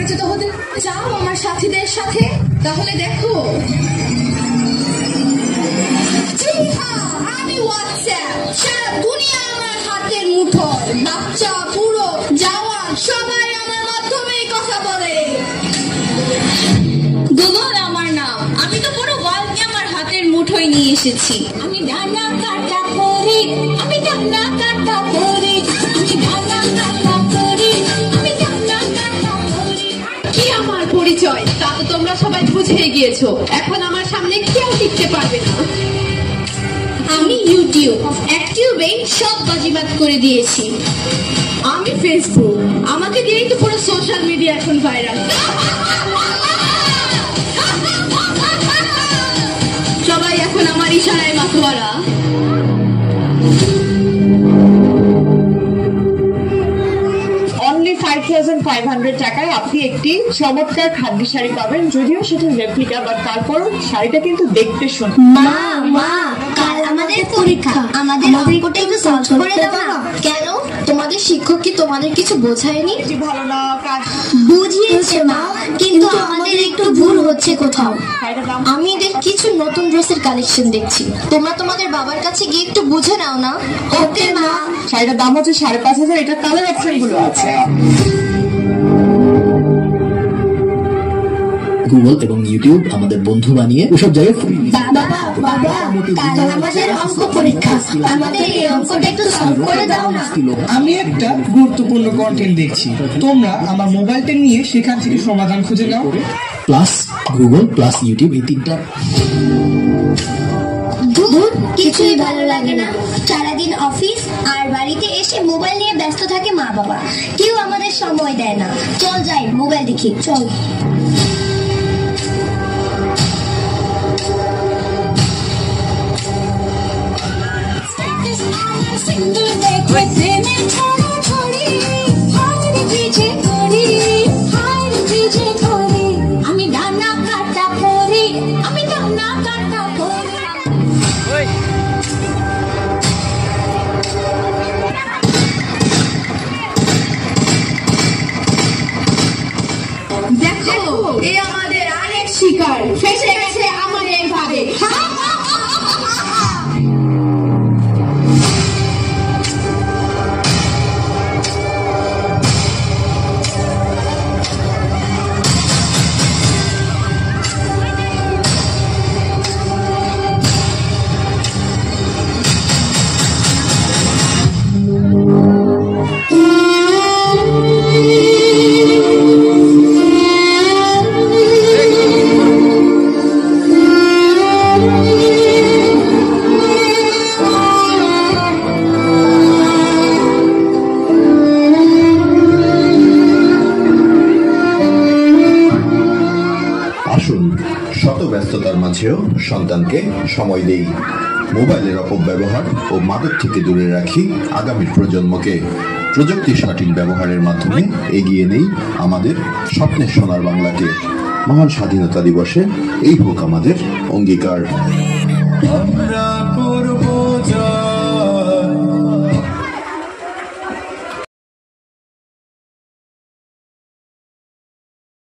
পরিচিত হতে চাও আমার সাথীদের সাথে? তাহলে দেখো, আমি হোয়াটসঅ্যাপ, সারা দুনিয়া আমার হাতের মুঠোয়, বাচ্চা বুড়ো জওয়ান সবাই আমার মাধ্যমেই কথা বলে। গুগল আমার নাম, আমি তো পুরো ওয়ার্ল্ডকে আমার হাতের মুঠোয় নিয়ে এসেছি। আমি ডানা কাটা করি, আমি ডানা কাটা করি, আমি ডানা কাটা করি, আমি ডানা কাটা করি। কি আমার পরিচয় তা তো তোমরা সবাই বুঝে গিয়েছো। এখন আমার সামনে কেউ টিকতে পারবে না। আমি ইউটিউব, অ্যাক্টিভে সব বাজিবাদ করে দিয়েছি। আমি ফেসবুক, আমাকে দিয়েই তো পুরো সোশ্যাল মিডিয়া এখন ভাইরাল। সবাই এখন আমার ইশারায় মাতোয়ারা। অনলি 5500 টাকায় আপনি একটি চমৎকার খাদ্য শাড়ি পাবেন, যদিও সেটা রেপ্লিকা, বাট তারপরও শাড়িটা কিন্তু দেখতে সুন্দর। মা মা, কাল আমাদের পরীক্ষা, আমাদের অঙ্কটা একটু সলভ করে দাও না। কেন? তোমাদের শিক্ষক কি তোমাদের কিছু বোঝায়নি? ভালো না কাজ বুঝিয়েছে মা, কিন্তু আমাদের একটু ভুল হচ্ছে কোথাও। আমি কিছু নতুন ড্রেসের কালেকশন দেখছি, তোমরা তোমাদের বাবার কাছে গিয়ে একটু বুঝে নাও না। ওকে মা। শাড়িটার দাম হচ্ছে 5500, এটা কালার অপশন গুলো আছে। গুগল এবং ইউটিউব আমাদের বন্ধু বানিয়ে ওসব জায়গায় ফ্রি। বাবা বাবা, কাল আমাদের অঙ্ক পরীক্ষা, আমাদের এই অঙ্কটা একটু সলভ করে দাও না। আমি একটা গুরুত্বপূর্ণ কন্টেন্ট দেখছি, তোমরা আমার মোবাইলটা নিয়ে সেখান থেকে সমাধান খুঁজে নাও। প্লাস গুগল প্লাস ইউটিউব, এই তিনটা কিছুই ভালো লাগে না। সারাদিন অফিস আর বাড়িতে এসে মোবাইল নিয়ে ব্যস্ত থাকে মা বাবা, কেউ আমাদের সময় দেয় না। চল যাই মোবাইল দেখি, চল। আমি ডানা কাটা করি, আমি ডানা কাটা করি। দেখো, এই আমাদের আরেক শিকার ফেসে গেছে আমাদের ভাবে। শত ব্যস্ততার মাঝেও সন্তানকে সময় দেই, মোবাইলের অপব্যবহার ও মাদক থেকে দূরে রাখি আগামী প্রজন্মকে। প্রযুক্তির সঠিক ব্যবহারের মাধ্যমে এগিয়ে নেই আমাদের স্বপ্নের সোনার বাংলাকে। মহান স্বাধীনতা দিবসে এই হোক আমাদের অঙ্গীকার।